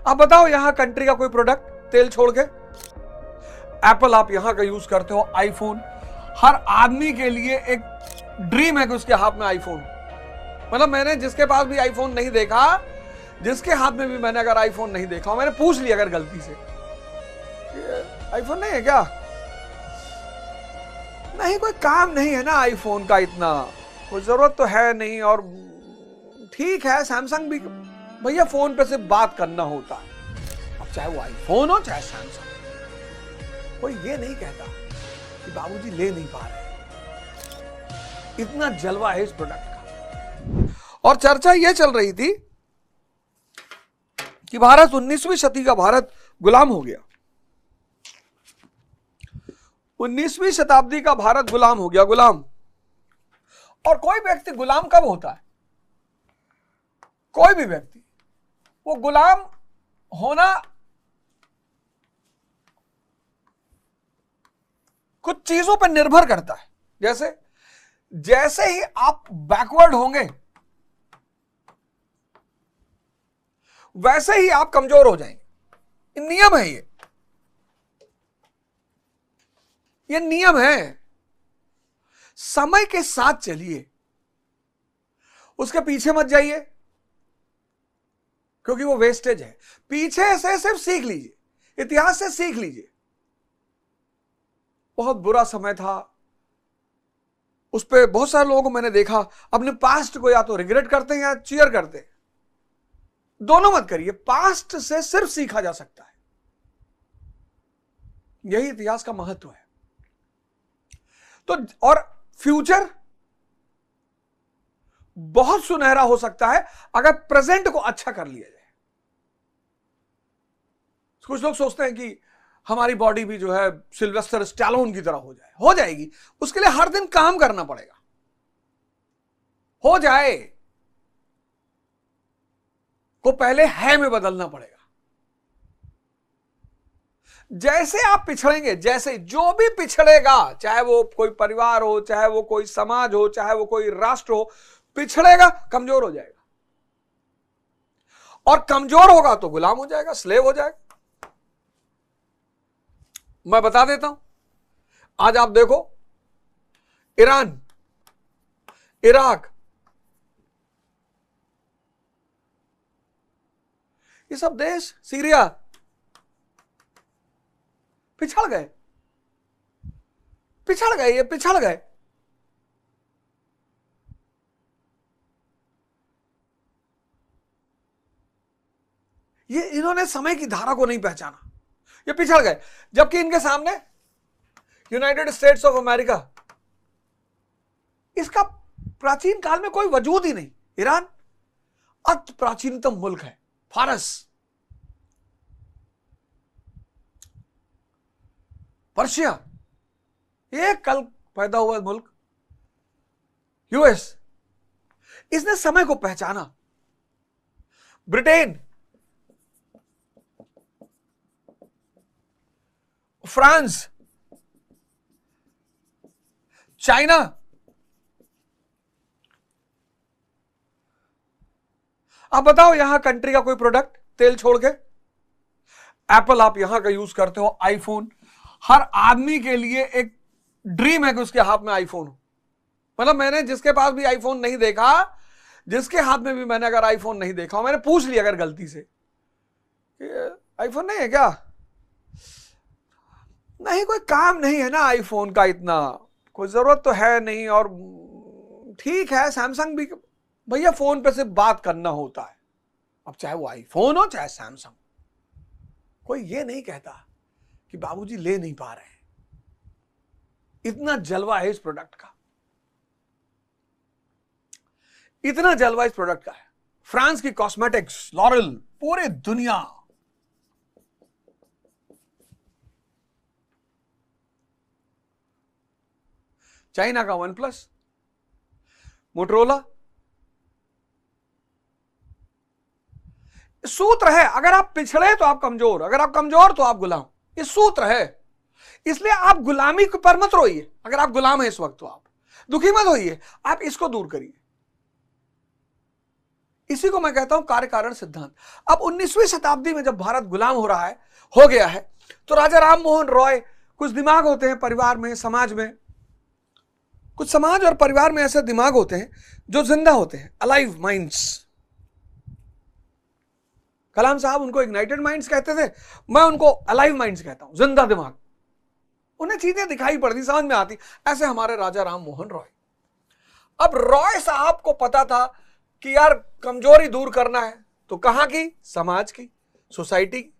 आप बताओ यहां कंट्री का कोई प्रोडक्ट तेल छोड़ के? एप्पल आप यहां का यूज करते हो, आईफोन। हर आदमी के लिए एक ड्रीम है कि उसके हाथ में आईफोन हो। मतलब मैंने जिसके पास भी आईफोन नहीं देखा, जिसके हाथ में भी मैंने अगर आईफोन नहीं देखा, मैंने पूछ लिया अगर गलती से, आईफोन नहीं है क्या? नहीं, कोई काम नहीं है ना आईफोन का, इतना कोई जरूरत तो है नहीं। और ठीक है, सैमसंग भी भैया फोन पे सिर्फ बात करना होता है। अब चाहे वो आईफोन हो चाहे सैमसंग, कोई ये नहीं कहता कि बाबूजी ले नहीं पा रहे। इतना जलवा है इस प्रोडक्ट का। और चर्चा ये चल रही थी कि भारत 19वीं शताब्दी का भारत गुलाम हो गया। 19वीं शताब्दी का भारत गुलाम हो गया, गुलाम। और कोई व्यक्ति गुलाम कब होता है? कोई भी व्यक्ति, वो गुलाम होना कुछ चीजों पर निर्भर करता है। जैसे ही आप बैकवर्ड होंगे, वैसे ही आप कमजोर हो जाएंगे। नियम है ये नियम है। समय के साथ चलिए, उसके पीछे मत जाइए, क्योंकि वो वेस्टेज है। पीछे से सिर्फ सीख लीजिए, इतिहास से सीख लीजिए। बहुत बुरा समय था, उस पर बहुत सारे लोगों को मैंने देखा अपने पास्ट को या तो रिग्रेट करते हैं या चीयर करते हैं। दोनों मत करिए। पास्ट से सिर्फ सीखा जा सकता है, यही इतिहास का महत्व है। तो और फ्यूचर बहुत सुनहरा हो सकता है अगर प्रेजेंट को अच्छा कर लिया जाए। कुछ लोग सोचते हैं कि हमारी बॉडी भी जो है सिल्वेस्टर स्टैलोन की तरह हो जाएगी। उसके लिए हर दिन काम करना पड़ेगा, हो जाए को पहले है में बदलना पड़ेगा। जैसे आप पिछड़ेंगे, जैसे जो भी पिछड़ेगा, चाहे वो कोई परिवार हो, चाहे वो कोई समाज हो, चाहे वो कोई राष्ट्र हो, पिछड़ेगा, कमजोर हो जाएगा। और कमजोर होगा तो गुलाम हो जाएगा, स्लेव हो जाएगा। मैं बता देता हूं, आज आप देखो ईरान, इराक, ये सब देश, सीरिया, पिछड़ गए। ये पिछड़ गए। ये इन्होंने समय की धारा को नहीं पहचाना, ये पिछड़ गए। जबकि इनके सामने यूनाइटेड स्टेट्स ऑफ अमेरिका, इसका प्राचीन काल में कोई वजूद ही नहीं। ईरान अति प्राचीनतम मुल्क है, फारस, पर्शिया, ये कल पैदा हुआ मुल्क, यूएस, इसने समय को पहचाना। ब्रिटेन, फ्रांस, चाइना, आप बताओ यहां कंट्री का कोई प्रोडक्ट तेल छोड़ के? एप्पल आप यहां का यूज करते हो, आईफोन। हर आदमी के लिए एक ड्रीम है कि उसके हाथ में आईफोन हो। मतलब मैंने जिसके पास भी आईफोन नहीं देखा, जिसके हाथ में भी मैंने अगर आईफोन नहीं देखा, मैंने पूछ लिया अगर गलती से, आईफोन नहीं है क्या? नहीं, कोई काम नहीं है ना आईफोन का, इतना कोई जरूरत तो है नहीं। और ठीक है, सैमसंग भी भैया फोन पे सिर्फ बात करना होता है। अब चाहे वो आईफोन हो चाहे सैमसंग, कोई ये नहीं कहता कि बाबूजी ले नहीं पा रहे। इतना जलवा है इस प्रोडक्ट का, इतना जलवा इस प्रोडक्ट का है। फ्रांस की कॉस्मेटिक्स लॉरेल पूरे दुनिया, चाइना का वन प्लस, मोटरोला। सूत्र है, अगर आप पिछड़े तो आप कमजोर, अगर आप कमजोर तो आप गुलाम। ये सूत्र है। इसलिए आप गुलामी पर मत रोइए। अगर आप गुलाम हैं इस वक्त तो आप दुखी मत होइए, आप इसको दूर करिए। इसी को मैं कहता हूं कार्य कारण सिद्धांत। अब 19वीं शताब्दी में जब भारत गुलाम हो रहा है, हो गया है, तो राजा राम मोहन रॉय, कुछ दिमाग होते हैं परिवार में, समाज में, कुछ समाज और परिवार में ऐसे दिमाग होते हैं जो जिंदा होते हैं, अलाइव माइंड्स। कलाम साहब उनको इग्नाइटेड माइंड्स कहते थे, मैं उनको अलाइव माइंड्स कहता हूं, जिंदा दिमाग। उन्हें चीजें दिखाई पड़ती, समझ में आती। ऐसे हमारे राजा राम मोहन रॉय। अब रॉय साहब को पता था कि यार कमजोरी दूर करना है, तो कहां की? समाज की, सोसाइटी की,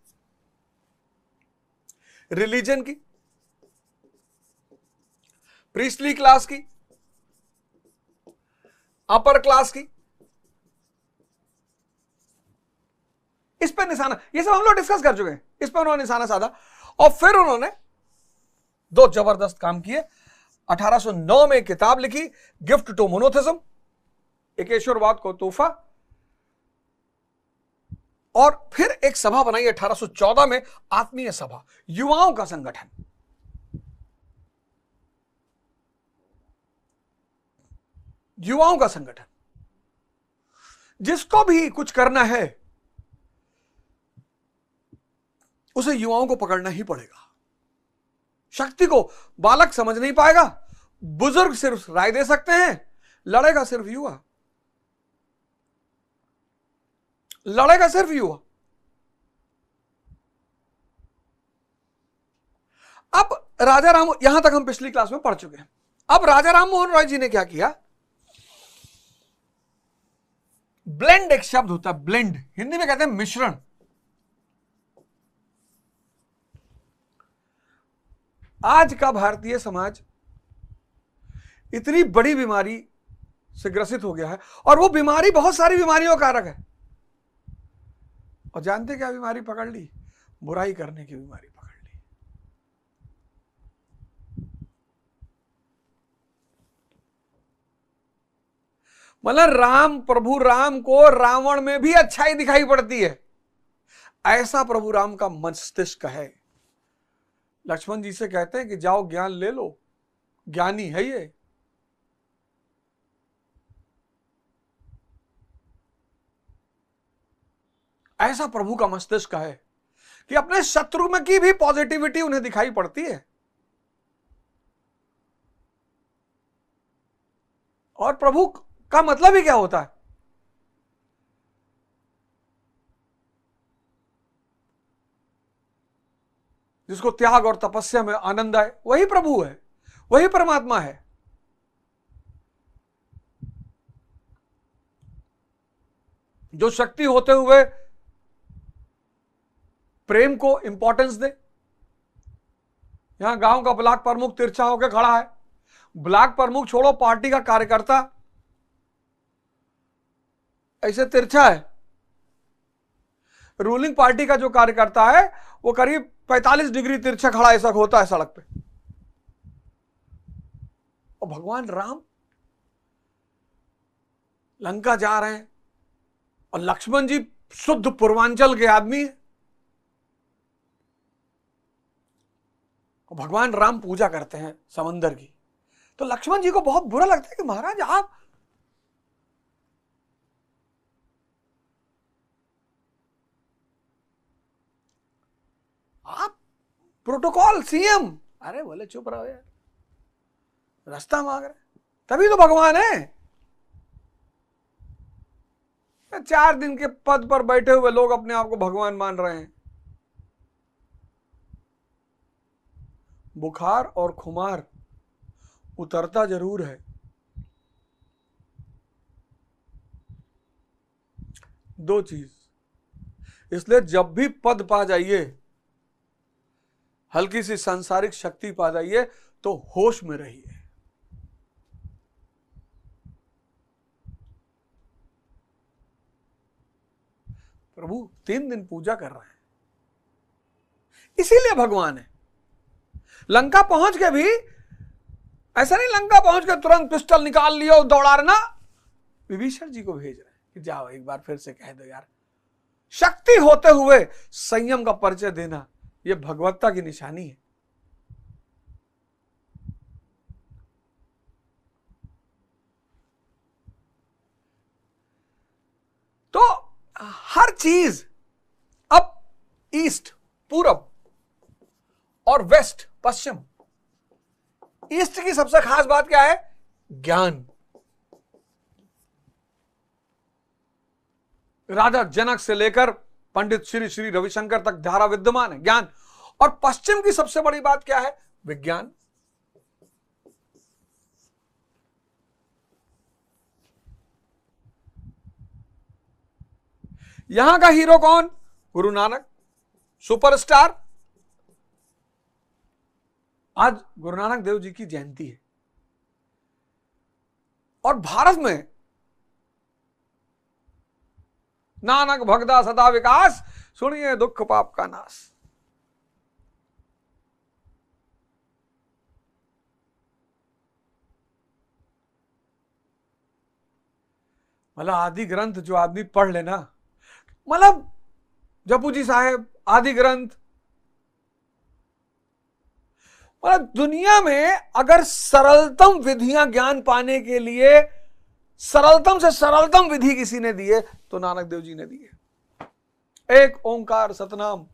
रिलीजन की, प्रीस्टली क्लास की, अपर क्लास की, इस पर निशाना, ये सब हम लोग डिस्कस कर चुके हैं, इस पर उन्होंने निशाना साधा। और फिर उन्होंने दो जबरदस्त काम किए। 1809 में किताब लिखी, गिफ्ट टू मोनोथिज्म, एकेश्वरवाद को तोहफा। और फिर एक सभा बनाई 1814 में, आत्मीय सभा, युवाओं का संगठन। युवाओं का संगठन, जिसको भी कुछ करना है उसे युवाओं को पकड़ना ही पड़ेगा। शक्ति को बालक समझ नहीं पाएगा, बुजुर्ग सिर्फ राय दे सकते हैं, लड़ेगा सिर्फ युवा, लड़ेगा सिर्फ युवा। अब राजा राम, यहां तक हम पिछली क्लास में पढ़ चुके हैं। अब राजा राम मोहन रॉय जी ने क्या किया? ब्लेंड एक शब्द होता है, ब्लेंड, हिंदी में कहते हैं मिश्रण। आज का भारतीय समाज इतनी बड़ी बीमारी से ग्रसित हो गया है, और वो बीमारी बहुत सारी बीमारियों का कारक है। और जानते क्या बीमारी पकड़ ली? बुराई करने की बीमारी पकड़ ली। मतलब राम, प्रभु राम को रावण में भी अच्छाई दिखाई पड़ती है, ऐसा प्रभु राम का मस्तिष्क है। लक्ष्मण जी से कहते हैं कि जाओ ज्ञान ले लो, ज्ञानी है ये। ऐसा प्रभु का मस्तिष्क है कि अपने शत्रु में की भी पॉजिटिविटी उन्हें दिखाई पड़ती है। और प्रभु का मतलब ही क्या होता है? जिसको त्याग और तपस्या में आनंद आए, वही प्रभु है, वही परमात्मा है। जो शक्ति होते हुए प्रेम को इंपॉर्टेंस दे। यहां गांव का ब्लॉक प्रमुख तिरछा होकर खड़ा है, ब्लॉक प्रमुख छोड़ो, पार्टी का कार्यकर्ता ऐसे तिरछा है। रूलिंग पार्टी का जो कार्यकर्ता है वो करीब 45 डिग्री तिरछा खड़ा ऐसा होता है सड़क पे। और भगवान राम लंका जा रहे हैं, और लक्ष्मण जी शुद्ध पूर्वांचल के आदमी है, और भगवान राम पूजा करते हैं समंदर की। तो लक्ष्मण जी को बहुत बुरा लगता है कि महाराज आप प्रोटोकॉल सीएम। अरे बोले चुप रहो यार, रास्ता मांग रहे, तभी तो भगवान है। 4 दिन के पद पर बैठे हुए लोग अपने आप को भगवान मान रहे हैं। बुखार और खुमार उतरता जरूर है, दो चीज। इसलिए जब भी पद पा जाइए, हल्की सी सांसारिक शक्ति पा जाइए, तो होश में रहिए। प्रभु 3 दिन पूजा कर रहे हैं, इसीलिए भगवान है। लंका पहुंच के भी ऐसा नहीं, लंका पहुंच के तुरंत पिस्टल निकाल लिया और दौड़ा ना, विभीषण जी को भेज रहे हैं कि जाओ एक बार फिर से कह दो यार। शक्ति होते हुए संयम का परिचय देना, यह भगवत्ता की निशानी है। तो हर चीज अब ईस्ट पूरब और वेस्ट पश्चिम, ईस्ट की सबसे खास बात क्या है? ज्ञान। राजा जनक से लेकर पंडित श्री श्री रविशंकर तक धारा विद्यमान है, ज्ञान। और पश्चिम की सबसे बड़ी बात क्या है? विज्ञान। यहां का हीरो कौन? गुरु नानक, सुपरस्टार। आज गुरु नानक देव जी की जयंती है और भारत में नानक भगदा सदा विकास, सुनिए दुख पाप का नाश। मतलब आदि ग्रंथ जो आदमी पढ़ लेना, मतलब जपू जी साहेब आदि ग्रंथ, मतलब दुनिया में अगर सरलतम विधियां ज्ञान पाने के लिए सरलतम से सरलतम विधि किसी ने दी है तो नानक देव जी ने दी है। एक ओंकार सतनाम।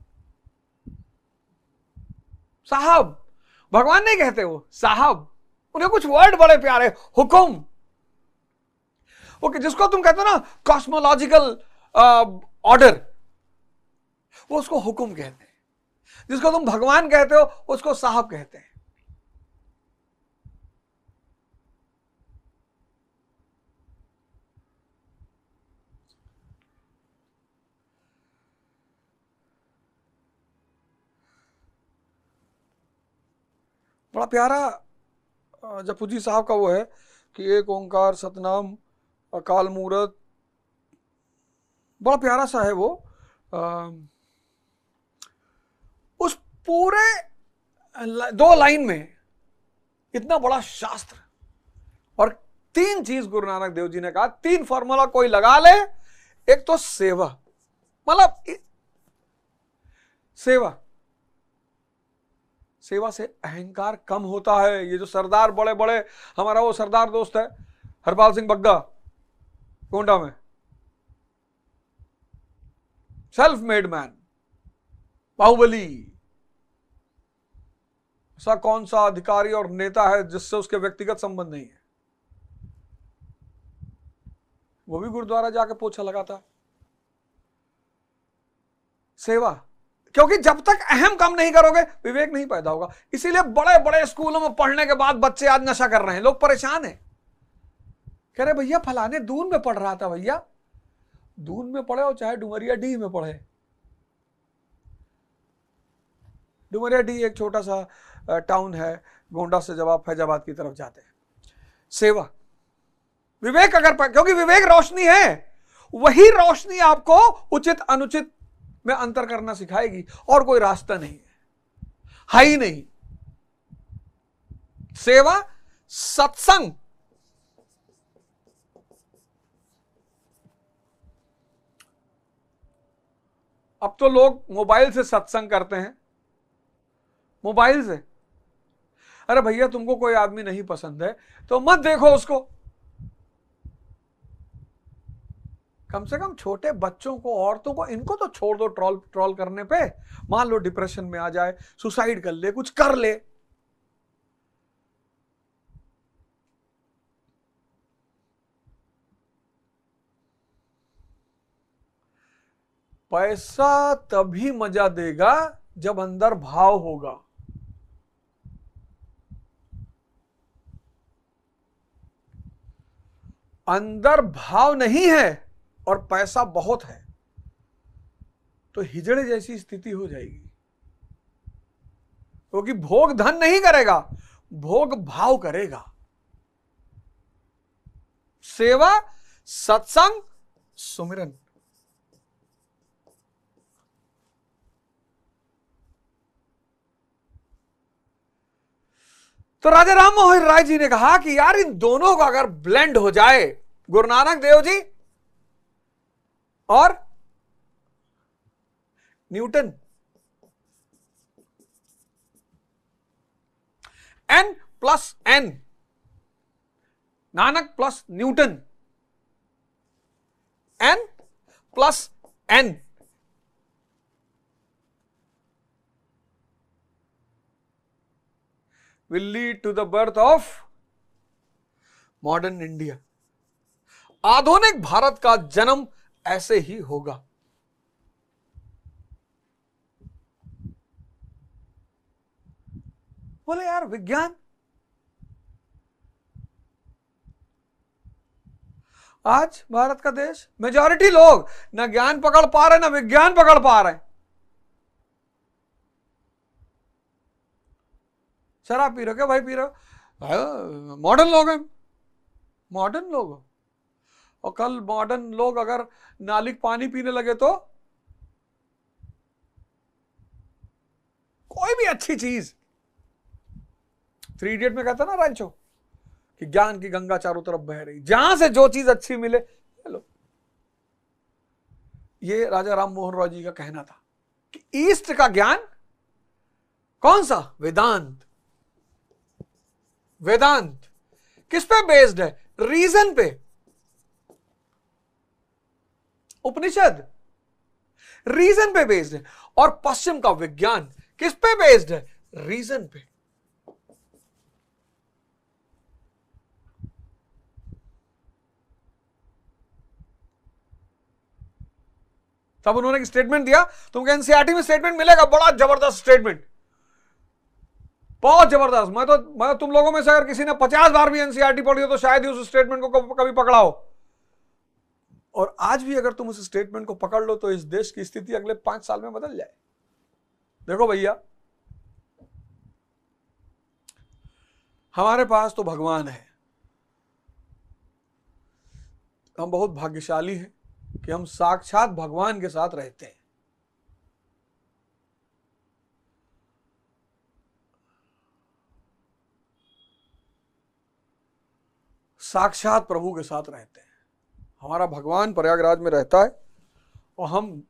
साहब, भगवान नहीं कहते वो साहब, उन्हें कुछ वर्ड बड़े प्यारे, हुक्म। ओके, जिसको तुम कहते हो ना कॉस्मोलॉजिकल ऑर्डर, वो उसको हुक्म कहते हैं। जिसको तुम भगवान कहते हो उसको साहब कहते हैं। बड़ा प्यारा जपू जी साहब का वो है कि एक ओंकार सतनाम अकाल मूरत, बड़ा प्यारा सा है वो। उस पूरे 2 लाइन में इतना बड़ा शास्त्र और 3 चीज गुरु नानक देव जी ने कहा। 3 फॉर्मूला कोई लगा ले। एक तो सेवा, मतलब सेवा, सेवा से अहंकार कम होता है। ये जो सरदार बड़े बड़े, हमारा वो सरदार दोस्त है हरपाल सिंह बग्गा गोंडा में, सेल्फ मेड मैन, बाहुबली। ऐसा कौन सा अधिकारी और नेता है जिससे उसके व्यक्तिगत संबंध नहीं है? वो भी गुरुद्वारा जाके पोछा लगाता। सेवा, क्योंकि जब तक अहम कम नहीं करोगे विवेक नहीं पैदा होगा। इसीलिए बड़े बड़े स्कूलों में पढ़ने के बाद बच्चे आज नशा कर रहे हैं, लोग परेशान हैं। कह रहे भैया फलाने दून में पढ़ रहा था, भैया दून में पढ़े हो चाहे डुमरिया डी में पढ़े। डुमरिया डी एक छोटा सा टाउन है गोंडा से जब आप फैजाबाद की तरफ जाते हैं। सेवा, विवेक अगर, क्योंकि विवेक रोशनी है, वही रोशनी आपको उचित अनुचित में अंतर करना सिखाएगी और कोई रास्ता नहीं है ही नहीं। सेवा, सत्संग, अब तो लोग मोबाइल से सत्संग करते हैं, मोबाइल से। अरे भैया तुमको कोई आदमी नहीं पसंद है तो मत देखो उसको। कम से कम छोटे बच्चों को, औरतों को, इनको तो छोड़ दो ट्रोल करने पे। मान लो डिप्रेशन में आ जाए, सुसाइड कर ले, कुछ कर ले, पैसा तभी मजा देगा जब अंदर भाव होगा। अंदर भाव नहीं है और पैसा बहुत है तो हिजड़े जैसी स्थिति हो जाएगी। क्योंकि भोग धन नहीं करेगा, भोग भाव करेगा। सेवा, सत्संग, सुमिरन। तो राजा राम मोहन राय जी ने कहा कि यार इन दोनों का अगर ब्लेंड हो जाए, गुरु नानक देव जी और Newton, N plus N, Nanak plus Newton, N plus N will lead to the birth of modern India. आधुनिक भारत का जन्म ऐसे ही होगा। बोले यार विज्ञान, आज भारत का देश मेजॉरिटी लोग ना ज्ञान पकड़ पा रहे ना विज्ञान पकड़ पा रहे। शराब पी रहे हो क्या भाई? पी रहे हो? मॉडर्न लोग हैं, मॉडर्न लोग हो। और कल मॉडर्न लोग अगर नाली पानी पीने लगे तो कोई भी अच्छी चीज, 3 इडियट में कहता ना रांचो कि ज्ञान की गंगा चारों तरफ बह रही, जहां से जो चीज अच्छी मिले लो। ये राजा राम मोहन रॉय जी का कहना था कि ईस्ट का ज्ञान कौन सा? वेदांत। वेदांत किस पे बेस्ड है? रीजन पे। उपनिषद रीजन पे बेस्ड है। और पश्चिम का विज्ञान किस पे बेस्ड है? रीजन पे। तब उन्होंने एक स्टेटमेंट दिया, तुमको एनसीईआरटी में स्टेटमेंट मिलेगा, बड़ा जबरदस्त स्टेटमेंट, बहुत जबरदस्त। मैं तुम लोगों में से अगर किसी ने 50 बार भी एनसीईआरटी पढ़ी हो तो शायद ही उस स्टेटमेंट को कभी पकड़ा हो। और आज भी अगर तुम उस स्टेटमेंट को पकड़ लो तो इस देश की स्थिति अगले 5 साल में बदल जाए। देखो भैया, हमारे पास तो भगवान है, हम बहुत भाग्यशाली हैं कि हम साक्षात भगवान के साथ रहते हैं। साक्षात प्रभु के साथ रहते हैं। हमारा भगवान प्रयागराज में रहता है और हम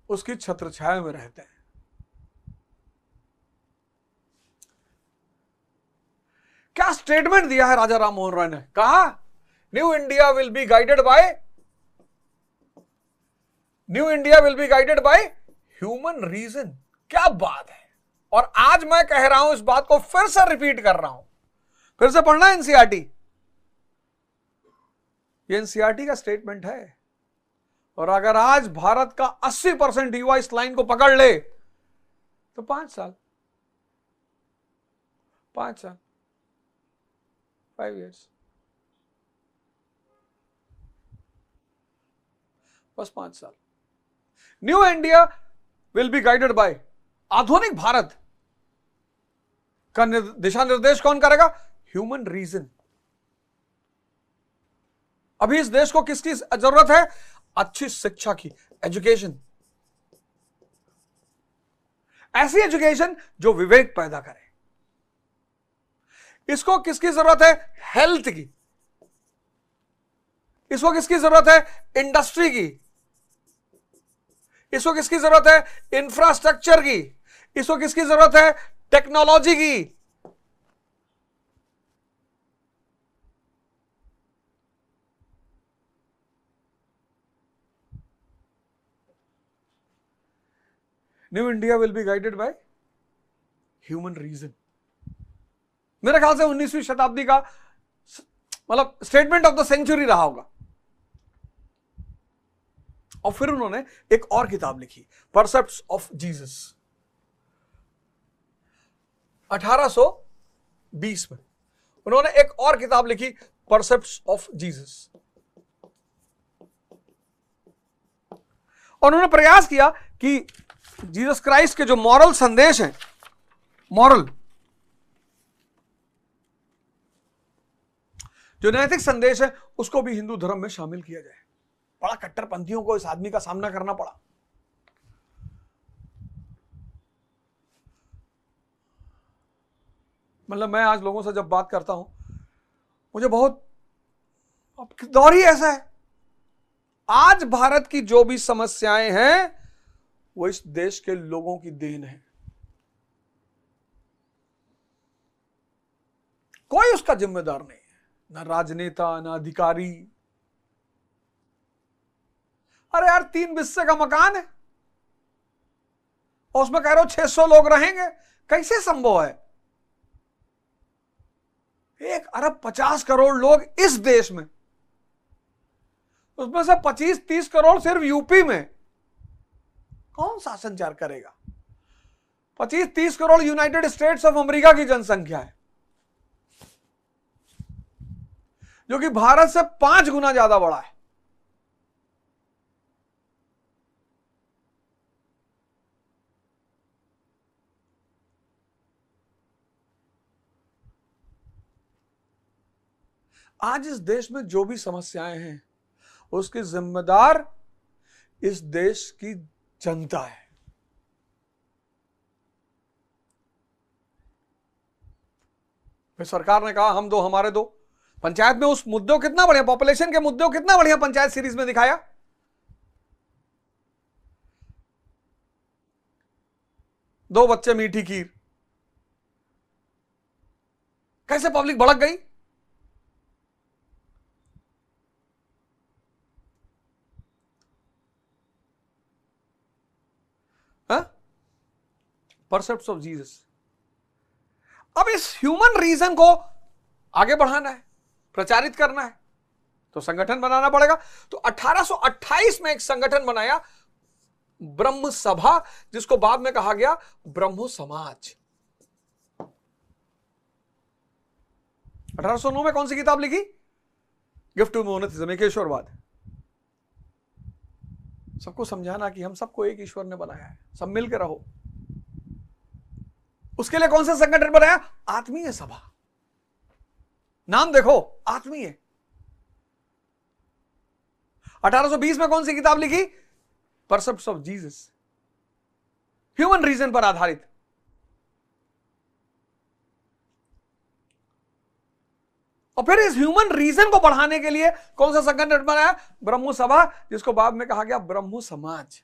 उसकी छत्र छाया में रहते हैं। क्या स्टेटमेंट दिया है राजा राम मोहन रॉय ने? कहा new India will be guided by human reason. क्या बात है। और आज मैं कह रहा हूं, इस बात को फिर से रिपीट कर रहा हूं, फिर से पढ़ना एनसीईआरटी। ये एनसीईआरटी का स्टेटमेंट है। और अगर आज भारत का 80% युवा इस लाइन को पकड़ ले तो 5 साल 5 years, बस 5 साल। New India will be guided by, आधुनिक भारत का दिशा निर्देश कौन करेगा? Human reason. अभी इस देश को किसकी जरूरत है? अच्छी शिक्षा की, एजुकेशन। ऐसी एजुकेशन जो विवेक पैदा करे। इसको किसकी जरूरत है? हेल्थ की। इसको किसकी जरूरत है? इंडस्ट्री की। इसको किसकी जरूरत है? इंफ्रास्ट्रक्चर की। इसको किसकी जरूरत है? टेक्नोलॉजी की। New India will be guided by human reason. मेरे ख्याल से 19वीं शताब्दी का मतलब स्टेटमेंट ऑफ द सेंचुरी रहा होगा। और फिर उन्होंने एक और किताब लिखी, परसेप्ट्स ऑफ जीसस, 1820 में उन्होंने एक और किताब लिखी, परसेप्ट्स ऑफ जीसस। और उन्होंने प्रयास किया कि जीसस क्राइस्ट के जो मॉरल संदेश हैं, मॉरल जो नैतिक संदेश है, उसको भी हिंदू धर्म में शामिल किया जाए। बड़ा कट्टरपंथियों को इस आदमी का सामना करना पड़ा। मतलब मैं आज लोगों से जब बात करता हूं, मुझे बहुत, दौर ही ऐसा है। आज भारत की जो भी समस्याएं हैं वो इस देश के लोगों की देन है। कोई उसका जिम्मेदार नहीं है, ना राजनेता, ना अधिकारी। अरे यार 3 बिस्से का मकान है और उसमें कह रहे हो 600 लोग रहेंगे, कैसे संभव है? 1 अरब 50 करोड़ लोग इस देश में, उसमें से 25-30 करोड़ सिर्फ यूपी में, कौन शासन करेगा? 25-30 crore United states of America की जनसंख्या है, जो कि भारत से 5 गुना ज्यादा बड़ा है। आज इस देश में जो भी समस्याएं हैं उसकी जिम्मेदार इस देश की जनता है। फिर सरकार ने कहा हम दो हमारे दो, पंचायत में उस मुद्दों कितना बढ़िया, पॉपुलेशन के मुद्दों कितना बढ़िया पंचायत सीरीज में दिखाया। दो बच्चे मीठी खीर, कैसे पब्लिक भड़क गई। परसेप्ट्स ऑफ जीसस। अब इस ह्यूमन रीजन को आगे बढ़ाना है, प्रचारित करना है, तो संगठन बनाना पड़ेगा। तो 1828 में एक संगठन बनाया, ब्रह्म सभा, जिसको बाद में कहा गया ब्रह्मो समाज। 1809 में कौन सी किताब लिखी? गिफ्ट टू मोनोथिज्म, एक ईश्वरवाद। सबको समझाना कि हम सबको एक ईश्वर ने बनाया है, सब मिलकर रहो। उसके लिए कौन सा संगठन बनाया? आत्मीय सभा। नाम देखो, आत्मीय। 1820 में कौन सी किताब लिखी? परसेप्ट्स ऑफ जीसस, ह्यूमन रीजन पर आधारित। और फिर इस ह्यूमन रीजन को बढ़ाने के लिए कौन सा संगठन बनाया? ब्रह्मो सभा, जिसको बाद में कहा गया ब्रह्मो समाज।